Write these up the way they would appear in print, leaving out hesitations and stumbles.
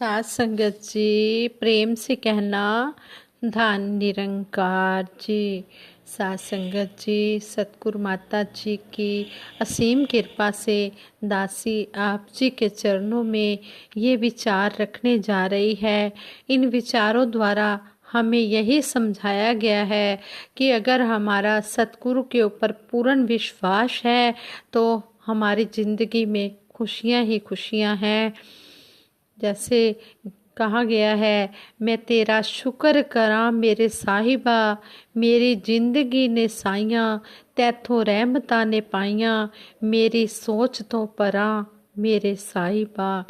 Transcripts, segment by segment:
सात संगत जी, प्रेम से कहना धन निरंकार जी। सात संगत जी, सतगुरु माता जी की असीम कृपा से दासी आप जी के चरणों में ये विचार रखने जा रही है। इन विचारों द्वारा हमें यही समझाया गया है कि अगर हमारा सतगुरु के ऊपर पूर्ण विश्वास है तो हमारी जिंदगी में खुशियां ही खुशियां हैं। जैसे कहा गया है, मैं तेरा शुक्र करा मेरे साहिबा, मेरी जिंदगी ने साइया तैथों रहमतां ने पाइया, मेरी सोच तो परा मेरे साहिबा।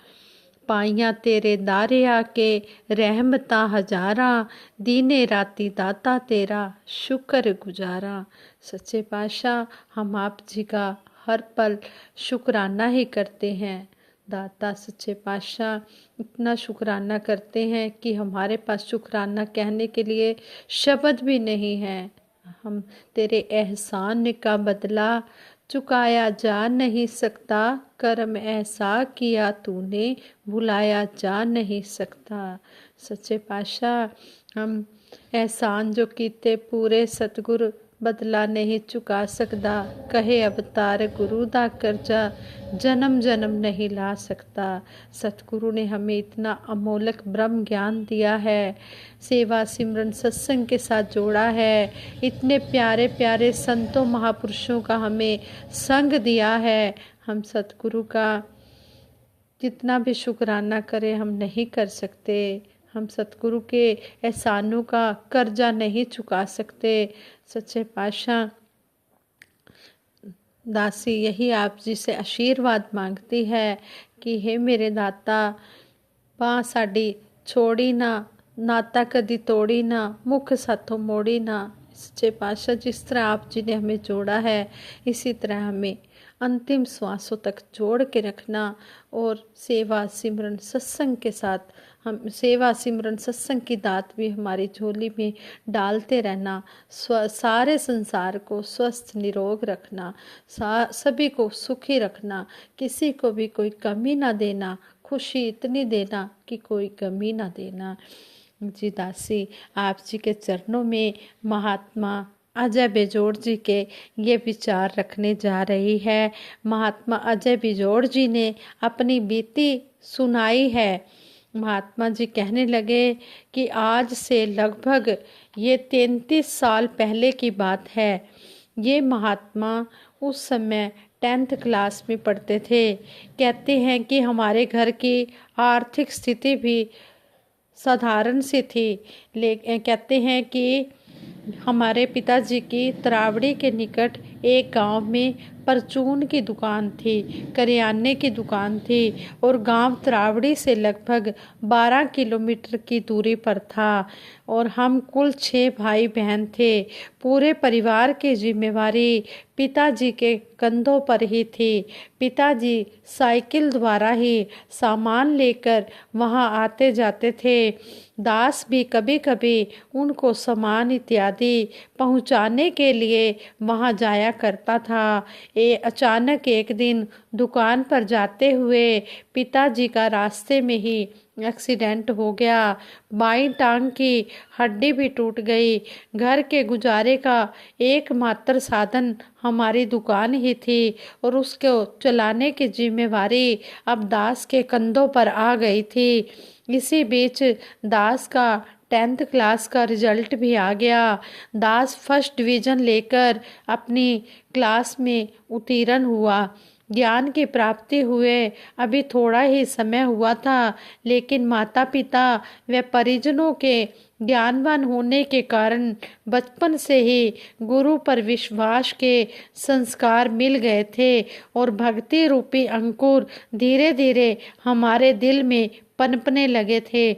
पाइया तेरे दारे आके रहमतां हजारा, दीने राती दाता तेरा शुक्र गुजारा। सच्चे पातशाह, हम आप जी का हर पल शुक्राना ही करते हैं। दाता सच्चे पातशाह, इतना शुक्राना करते हैं कि हमारे पास शुक्राना कहने के लिए शब्द भी नहीं है। हम तेरे एहसान का बदला चुकाया जा नहीं सकता, कर्म ऐसा किया तूने भुलाया जा नहीं सकता। सच्चे पातशाह, हम एहसान जो कीते पूरे सतगुरु बदला नहीं चुका सकता। कहे अवतार गुरु दा कर्जा जन्म जन्म नहीं ला सकता। सतगुरु ने हमें इतना अमोलक ब्रह्म ज्ञान दिया है, सेवा सिमरन सत्संग के साथ जोड़ा है, इतने प्यारे प्यारे संतों महापुरुषों का हमें संग दिया है। हम सतगुरु का जितना भी शुक्राना करें हम नहीं कर सकते। हम सतगुरु के एहसानों का कर्जा नहीं चुका सकते। सच्चे पातशाह, दासी यही आप जी से आशीर्वाद मांगती है कि हे मेरे दाता, बांह साडी छोड़ी ना, नाता कदी तोड़ी ना, मुख साथों मोड़ी ना। सच्चे पातशाह, जिस तरह आप जी ने हमें जोड़ा है इसी तरह हमें अंतिम श्वासों तक जोड़ के रखना और सेवा सिमरन सत्संग के साथ हम सेवा सिमरन सत्संग की दात भी हमारी झोली में डालते रहना। सारे संसार को स्वस्थ निरोग रखना, सभी को सुखी रखना, किसी को भी कोई कमी ना देना, खुशी इतनी देना कि कोई कमी ना देना। जी दासी आप जी के चरणों में महात्मा अजय बेजोड़ जी के ये विचार रखने जा रही है। महात्मा अजय बेजोड़ जी ने अपनी बीती सुनाई है। महात्मा जी कहने लगे कि आज से लगभग ये 33 साल पहले की बात है। ये महात्मा उस समय 10th क्लास में पढ़ते थे। कहते हैं कि हमारे घर की आर्थिक स्थिति भी साधारण सी थी। लेकिन कहते हैं कि हमारे पिताजी की तरावड़ी के निकट एक गांव में परचून की दुकान थी, करियाने की दुकान थी और गांव तरावड़ी से लगभग 12 किलोमीटर की दूरी पर था और हम कुल 6 भाई बहन थे। पूरे परिवार की जिम्मेवारी पिताजी के कंधों पर ही थी। पिताजी साइकिल द्वारा ही सामान लेकर वहां आते जाते थे। दास भी कभी कभी उनको सामान इत्यादि पहुंचाने के लिए वहां जाया करता था। अचानक एक दिन दुकान पर जाते हुए पिताजी का रास्ते में ही एक्सीडेंट हो गया। बाईं टांग की हड्डी भी टूट गई। घर के गुजारे का एकमात्र साधन हमारी दुकान ही थी और उसको चलाने की जिम्मेवारी अब दास के कंधों पर आ गई थी। इसी बीच दास का 10th क्लास का रिजल्ट भी आ गया। दास फर्स्ट डिवीज़न लेकर अपनी क्लास में उत्तीर्ण हुआ। ज्ञान की प्राप्ति हुए अभी थोड़ा ही समय हुआ था, लेकिन माता पिता व परिजनों के ज्ञानवान होने के कारण बचपन से ही गुरु पर विश्वास के संस्कार मिल गए थे और भक्ति रूपी अंकुर धीरे धीरे हमारे दिल में पनपने लगे थे।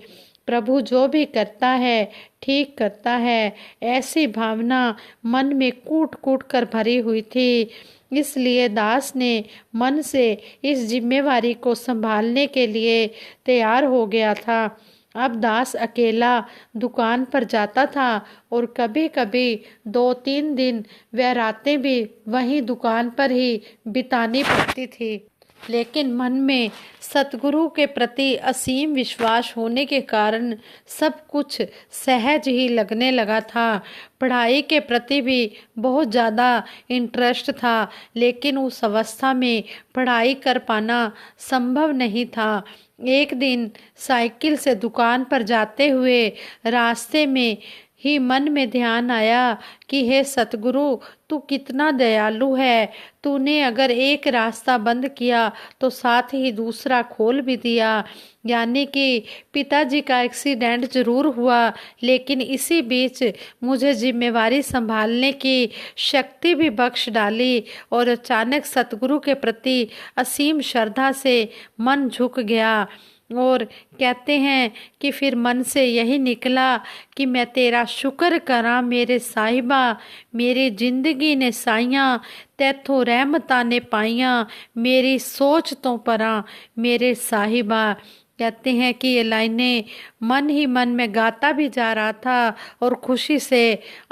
प्रभु जो भी करता है ठीक करता है, ऐसी भावना मन में कूट कूट कर भरी हुई थी। इसलिए दास ने मन से इस जिम्मेवारी को संभालने के लिए तैयार हो गया था। अब दास अकेला दुकान पर जाता था और कभी कभी 2-3 दिन व रातें भी वहीं दुकान पर ही बितानी पड़ती थी। लेकिन मन में सतगुरु के प्रति असीम विश्वास होने के कारण सब कुछ सहज ही लगने लगा था। पढ़ाई के प्रति भी बहुत ज़्यादा इंटरेस्ट था, लेकिन उस अवस्था में पढ़ाई कर पाना संभव नहीं था। एक दिन साइकिल से दुकान पर जाते हुए रास्ते में ही मन में ध्यान आया कि हे सतगुरु, तू कितना दयालु है। तूने अगर एक रास्ता बंद किया तो साथ ही दूसरा खोल भी दिया। यानी कि पिताजी का एक्सीडेंट जरूर हुआ, लेकिन इसी बीच मुझे जिम्मेवारी संभालने की शक्ति भी बख्श डाली और अचानक सतगुरु के प्रति असीम श्रद्धा से मन झुक गया। और कहते हैं कि फिर मन से यही निकला कि मैं तेरा शुक्र करा मेरे साहिबा, मेरी जिंदगी ने साइयां तैथों रहमतां ने पाइयां, मेरी सोच तो परा मेरे साहिबा। कहते हैं कि ये लाइनें मन ही मन में गाता भी जा रहा था और खुशी से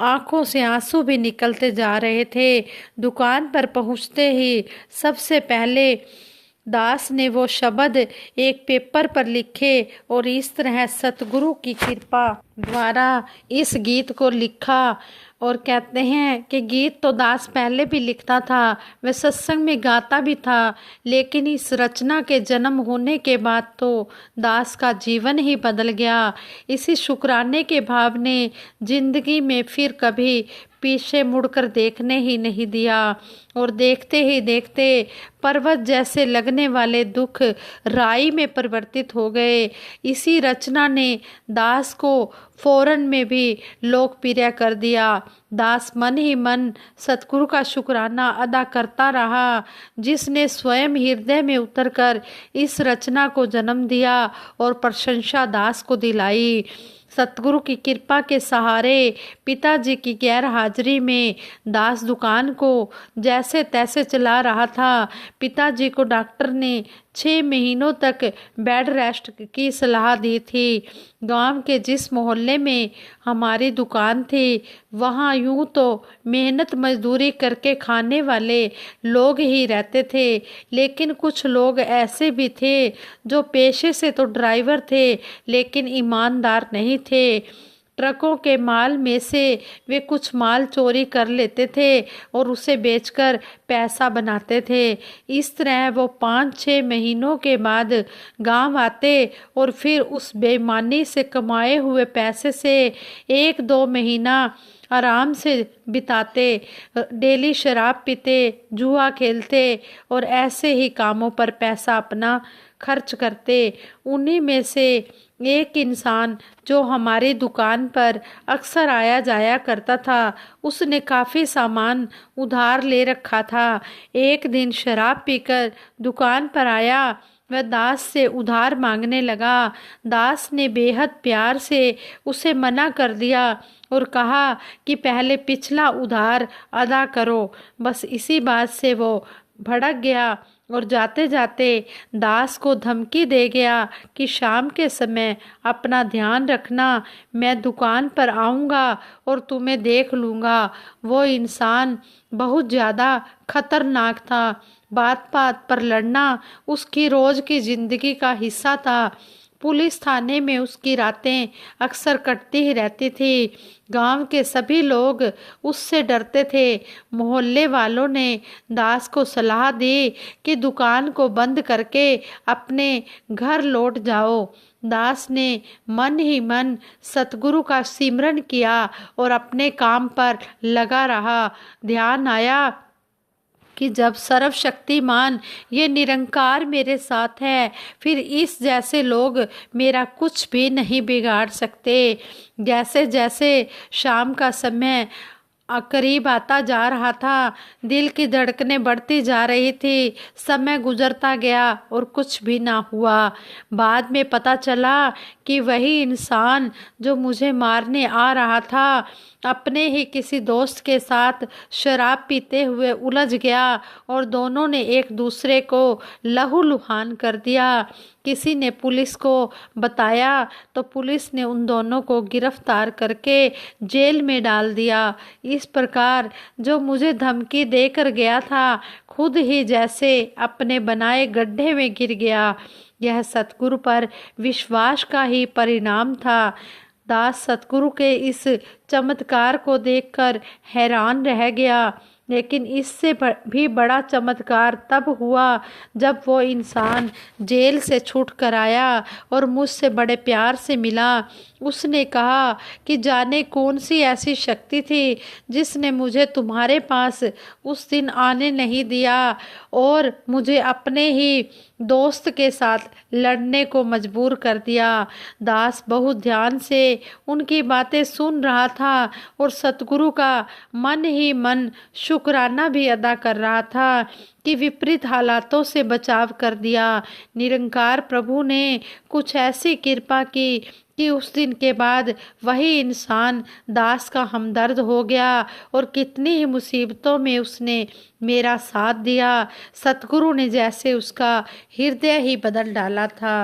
आंखों से आंसू भी निकलते जा रहे थे। दुकान पर पहुंचते ही सबसे पहले दास ने वो शब्द एक पेपर पर लिखे और इस तरह सतगुरु की कृपा द्वारा इस गीत को लिखा। और कहते हैं कि गीत तो दास पहले भी लिखता था, वह सत्संग में गाता भी था, लेकिन इस रचना के जन्म होने के बाद तो दास का जीवन ही बदल गया। इसी शुक्राने के भाव ने जिंदगी में फिर कभी पीछे मुड़कर देखने ही नहीं दिया और देखते ही देखते पर्वत जैसे लगने वाले दुख राई में परिवर्तित हो गए। इसी रचना ने दास को फौरन में भी लोकप्रिय कर दिया। दास मन ही मन सतगुरु का शुक्राना अदा करता रहा, जिसने स्वयं हृदय में उतरकर इस रचना को जन्म दिया और प्रशंसा दास को दिलाई। सतगुरु की कृपा के सहारे पिताजी की गैर हाजिरी में दास दुकान को जैसे तैसे चला रहा था। पिताजी को डॉक्टर ने 6 महीनों तक बेड रेस्ट की सलाह दी थी। गांव के जिस मोहल्ले में हमारी दुकान थी, वहां यूं तो मेहनत मजदूरी करके खाने वाले लोग ही रहते थे, लेकिन कुछ लोग ऐसे भी थे जो पेशे से तो ड्राइवर थे लेकिन ईमानदार नहीं थे। ट्रकों के माल में से वे कुछ माल चोरी कर लेते थे और उसे बेचकर पैसा बनाते थे। इस तरह वो 5-6 महीनों के बाद गांव आते और फिर उस बेईमानी से कमाए हुए पैसे से 1-2 महीना आराम से बिताते, डेली शराब पीते, जुआ खेलते और ऐसे ही कामों पर पैसा अपना खर्च करते। उन्हीं में से एक इंसान जो हमारी दुकान पर अक्सर आया जाया करता था, उसने काफ़ी सामान उधार ले रखा था। एक दिन शराब पीकर दुकान पर आया, वह दास से उधार मांगने लगा। दास ने बेहद प्यार से उसे मना कर दिया और कहा कि पहले पिछला उधार अदा करो। बस इसी बात से वो भड़क गया और जाते जाते दास को धमकी दे गया कि शाम के समय अपना ध्यान रखना, मैं दुकान पर आऊँगा और तुम्हें देख लूँगा। वो इंसान बहुत ज़्यादा खतरनाक था। बात बात पर लड़ना उसकी रोज़ की ज़िंदगी का हिस्सा था। पुलिस थाने में उसकी रातें अक्सर कटती ही रहती थी। गांव के सभी लोग उससे डरते थे। मोहल्ले वालों ने दास को सलाह दी कि दुकान को बंद करके अपने घर लौट जाओ। दास ने मन ही मन सतगुरु का सिमरन किया और अपने काम पर लगा रहा। ध्यान आया कि जब सर्वशक्तिमान ये निरंकार मेरे साथ है, फिर इस जैसे लोग मेरा कुछ भी नहीं बिगाड़ सकते। जैसे जैसे शाम का समय करीब आता जा रहा था, दिल की धड़कनें बढ़ती जा रही थी। समय गुजरता गया और कुछ भी ना हुआ। बाद में पता चला कि वही इंसान जो मुझे मारने आ रहा था, अपने ही किसी दोस्त के साथ शराब पीते हुए उलझ गया और दोनों ने एक दूसरे को लहूलुहान कर दिया। किसी ने पुलिस को बताया तो पुलिस ने उन दोनों को गिरफ्तार करके जेल में डाल दिया। इस प्रकार जो मुझे धमकी देकर गया था खुद ही जैसे अपने बनाए गड्ढे में गिर गया। यह सतगुरु पर विश्वास का ही परिणाम था। दास सतगुरु के इस चमत्कार को देखकर हैरान रह गया। लेकिन इससे भी बड़ा चमत्कार तब हुआ जब वो इंसान जेल से छूट कर आया और मुझसे बड़े प्यार से मिला। उसने कहा कि जाने कौन सी ऐसी शक्ति थी जिसने मुझे तुम्हारे पास उस दिन आने नहीं दिया और मुझे अपने ही दोस्त के साथ लड़ने को मजबूर कर दिया। दास बहुत ध्यान से उनकी बातें सुन रहा था और सतगुरु का मन ही मन शुक्राना भी अदा कर रहा था कि विपरीत हालातों से बचाव कर दिया। निरंकार प्रभु ने कुछ ऐसी कृपा की कि उस दिन के बाद वही इंसान दास का हमदर्द हो गया और कितनी ही मुसीबतों में उसने मेरा साथ दिया। सतगुरु ने जैसे उसका हृदय ही बदल डाला था।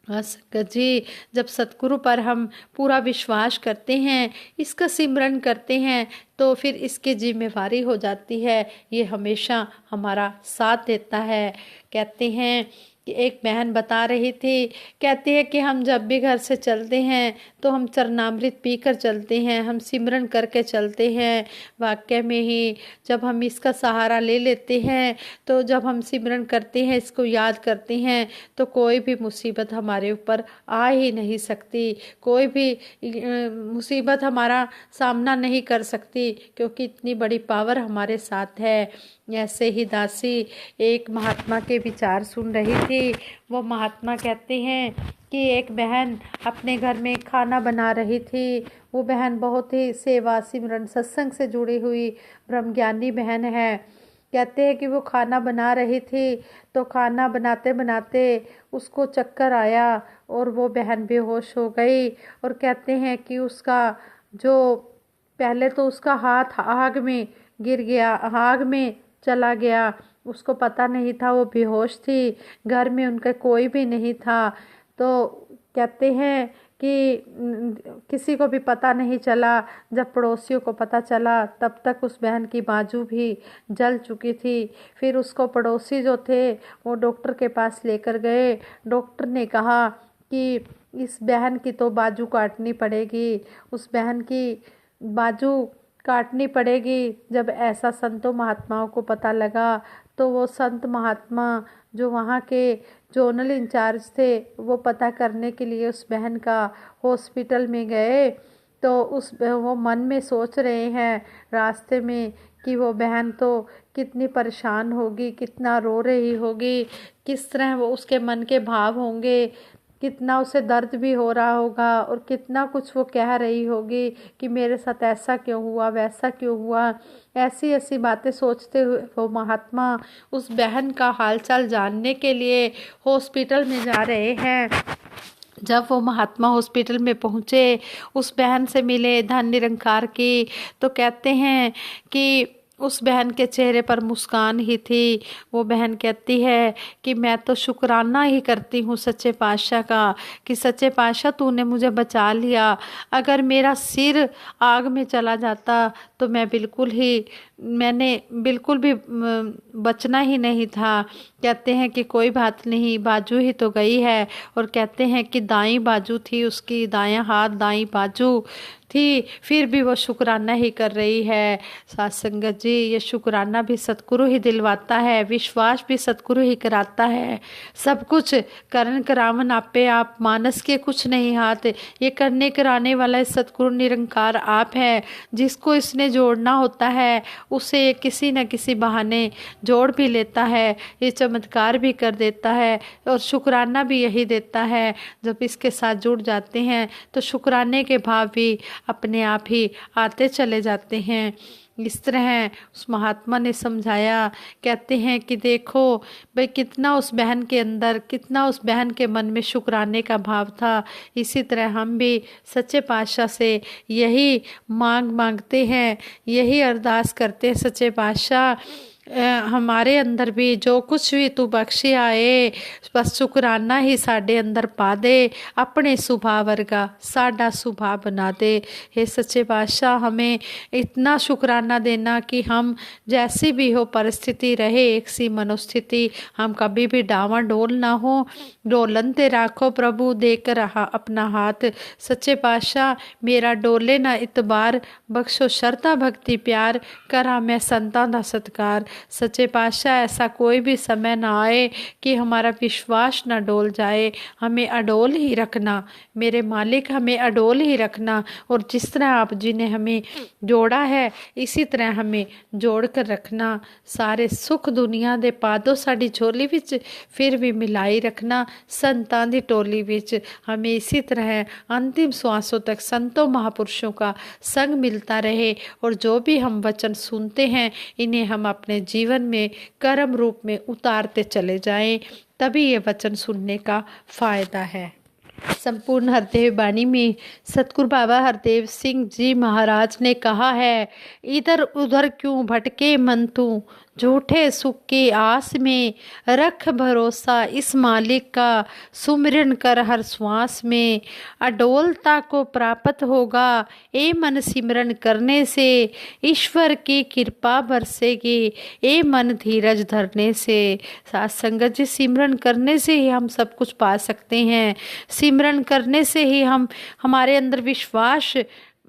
संगत जी, जब सतगुरु पर हम पूरा विश्वास करते हैं, इसका सिमरन करते हैं, तो फिर इसकी जिम्मेवारी हो जाती है। ये हमेशा हमारा साथ देता है। कहते हैं कि एक बहन बता रही थी, कहती है कि हम जब भी घर से चलते हैं तो हम चरणामृत पीकर चलते हैं, हम सिमरन करके चलते हैं। वाकई में ही जब हम इसका सहारा ले लेते हैं, तो जब हम सिमरन करते हैं, इसको याद करते हैं, तो कोई भी मुसीबत हमारे ऊपर आ ही नहीं सकती, कोई भी मुसीबत हमारा सामना नहीं कर सकती, क्योंकि इतनी बड़ी पावर हमारे साथ है। ऐसे ही दासी एक महात्मा के विचार सुन रही थी। वो महात्मा कहते हैं कि एक बहन अपने घर में खाना बना रही थी। वो बहन बहुत ही सेवा सिमरन सत्संग से जुड़ी हुई ब्रह्मज्ञानी बहन है। कहते हैं कि वो खाना बना रही थी, तो खाना बनाते बनाते उसको चक्कर आया और वो बहन बेहोश हो गई। और कहते हैं कि उसका जो पहले तो उसका हाथ आग में गिर गया, आग में चला गया, उसको पता नहीं था, वो बेहोश थी, घर में उनका कोई भी नहीं था। तो कहते हैं कि किसी को भी पता नहीं चला। जब पड़ोसियों को पता चला तब तक उस बहन की बाजू भी जल चुकी थी। फिर उसको पड़ोसी जो थे वो डॉक्टर के पास लेकर गए। डॉक्टर ने कहा कि इस बहन की तो बाजू काटनी पड़ेगी, उस बहन की बाजू काटनी पड़ेगी। जब ऐसा संतों महात्माओं को पता लगा तो वो संत महात्मा जो वहाँ के जोनल इंचार्ज थे वो पता करने के लिए उस बहन का हॉस्पिटल में गए। तो वो मन में सोच रहे हैं रास्ते में कि वो बहन तो कितनी परेशान होगी, कितना रो रही होगी, किस तरह वो उसके मन के भाव होंगे, कितना उसे दर्द भी हो रहा होगा और कितना कुछ वो कह रही होगी कि मेरे साथ ऐसा क्यों हुआ, वैसा क्यों हुआ। ऐसी ऐसी बातें सोचते हुए वो महात्मा उस बहन का हालचाल जानने के लिए हॉस्पिटल में जा रहे हैं। जब वो महात्मा हॉस्पिटल में पहुँचे, उस बहन से मिले धन निरंकार की, तो कहते हैं कि उस बहन के चेहरे पर मुस्कान ही थी। वो बहन कहती है कि मैं तो शुक्राना ही करती हूँ सच्चे पातशाह का कि सच्चे पातशाह तूने मुझे बचा लिया। अगर मेरा सिर आग में चला जाता तो मैंने बिल्कुल भी बचना ही नहीं था। कहते हैं कि कोई बात नहीं, बाजू ही तो गई है। और कहते हैं कि दाईं बाजू थी उसकी, दायां हाथ दाईं बाजू थी, फिर भी वो शुक्राना ही कर रही है। साथ संगत जी, ये शुक्राना भी सतगुरु ही दिलवाता है, विश्वास भी सतगुरु ही कराता है। सब कुछ करण करावन आपे आप, मानस के कुछ नहीं हाथ। ये करने कराने वाला सतगुरु निरंकार आप है। जिसको इसने जोड़ना होता है उसे किसी न किसी बहाने जोड़ भी लेता है, ये चमत्कार भी कर देता है और शुक्राना भी यही देता है। जब इसके साथ जुड़ जाते हैं तो शुक्राने के भाव भी अपने आप ही आते चले जाते हैं। इस तरह उस महात्मा ने समझाया। कहते हैं कि देखो भाई कितना उस बहन के अंदर, कितना उस बहन के मन में शुक्राने का भाव था। इसी तरह हम भी सच्चे पातशाह से यही मांगते हैं, यही अरदास करते हैं, सच्चे पातशाह हमारे अंदर भी जो कुछ भी तू बख्शे आए बस शुकराना ही साडे अंदर पा दे, अपने सुभा वर्गा साडा सुभा बना दे। हे सच्चे बादशाह, हमें इतना शुकराना देना कि हम जैसी भी हो परिस्थिति रहे, एक सी मनोस्थिति, हम कभी भी डावाडोल ना हो। डोलन ते राखो प्रभु, देकर रहा अपना हाथ। सच्चे बादशाह, मेरा डोले ना इतबार, बख्शो श्रद्धा भक्ति प्यार, करा मैं संतां दा सत्कार। सच्चे पातशाह, ऐसा कोई भी समय ना आए कि हमारा विश्वास ना डोल जाए। हमें अडोल ही रखना मेरे मालिक, हमें अडोल ही रखना। और जिस तरह आप जी ने हमें जोड़ा है इसी तरह हमें जोड़ कर रखना। सारे सुख दुनिया दे पादो साड़ी झोली विच फिर भी मिलाई रखना। संतां दी टोली विच हमें इसी तरह अंतिम श्वासों तक संतों महापुरुषों का संग मिलता रहे। और जो भी हम वचन सुनते हैं इन्हें हम अपने जीवन में कर्म रूप में उतारते चले जाएं, तभी ये वचन सुनने का फायदा है। संपूर्ण हरदेव बाणी में सतगुरु बाबा हरदेव सिंह जी महाराज ने कहा है, इधर उधर क्यों भटके मन तू, झूठे सुख की आस में रख भरोसा इस मालिक का, सुमिरन कर हर श्वास में अडोलता को प्राप्त होगा। ए मन सिमरन करने से ईश्वर की कृपा बरसेगी, ए मन धीरज धरने से। साथ संगत जी, सिमरन करने से ही हम सब कुछ पा सकते हैं। सिमरन करने से ही हमारे अंदर विश्वास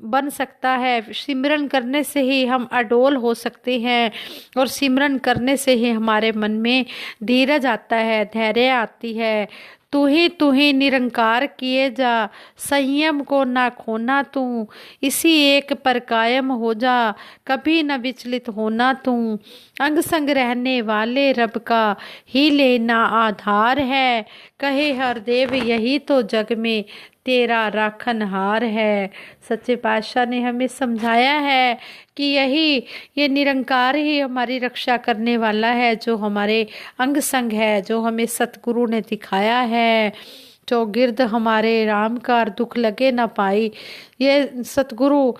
बन सकता है। सिमरन करने से ही हम अडोल हो सकते हैं। और सिमरन करने से ही हमारे मन में धीरज आता है, धैर्य आती है। तू ही निरंकार किए जा, संयम को ना खोना तू, इसी एक पर कायम हो जा, कभी न विचलित होना तू। अंग संग रहने वाले रब का ही लेना आधार है, कहे हर देव यही तो जग में तेरा राखनहार है। सच्चे पातशाह ने हमें समझाया है कि ये निरंकार ही हमारी रक्षा करने वाला है, जो हमारे अंग संग है, जो हमें सतगुरु ने दिखाया है। चौगिर्द हमारे राम का दुख लगे न पाई, ये सतगुरु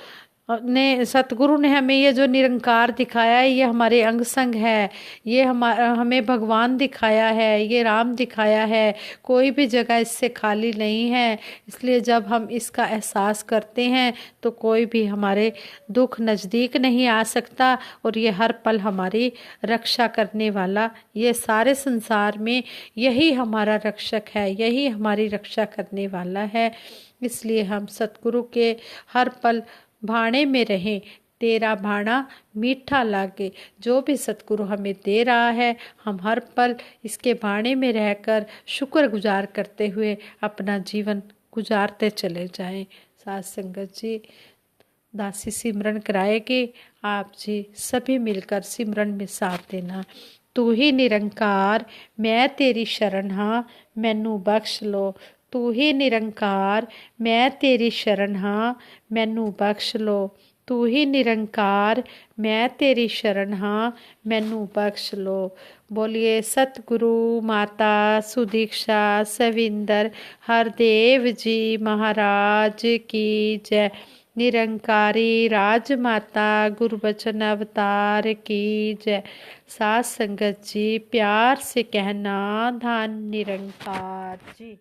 ने हमें ये जो निरंकार दिखाया है, ये हमारे अंग संग है। ये हमें भगवान दिखाया है, ये राम दिखाया है। कोई भी जगह इससे खाली नहीं है। इसलिए जब हम इसका एहसास करते हैं तो कोई भी हमारे दुख नज़दीक नहीं आ सकता। और ये हर पल हमारी रक्षा करने वाला, ये सारे संसार में यही हमारा रक्षक है, यही हमारी रक्षा करने वाला है। इसलिए हम सतगुरु के हर पल भाणे में रहें, तेरा भाणा मीठा लागे। जो भी सतगुरु हमें दे रहा है, हम हर पल इसके भाणे में रहकर शुक्र गुजार करते हुए अपना जीवन गुजारते चले जाएं। साथ संगत जी, दासी सिमरन कराएगी, आप जी सभी मिलकर सिमरन में साथ देना। तू ही निरंकार मैं तेरी शरण हाँ, मैनू बख्श लो। तू ही निरंकार मैं तेरी शरण हाँ, मैनू बख्श लो। तू ही निरंकार मैं तेरी शरण हाँ, मैनू बख्श लो। बोलिए सतगुरु माता सुदीक्षा सविंदर हरदेव जी महाराज की जय। निरंकारी राजमाता गुरुबचन अवतार की जय। साथ संगत जी प्यार से कहना धन निरंकार जी।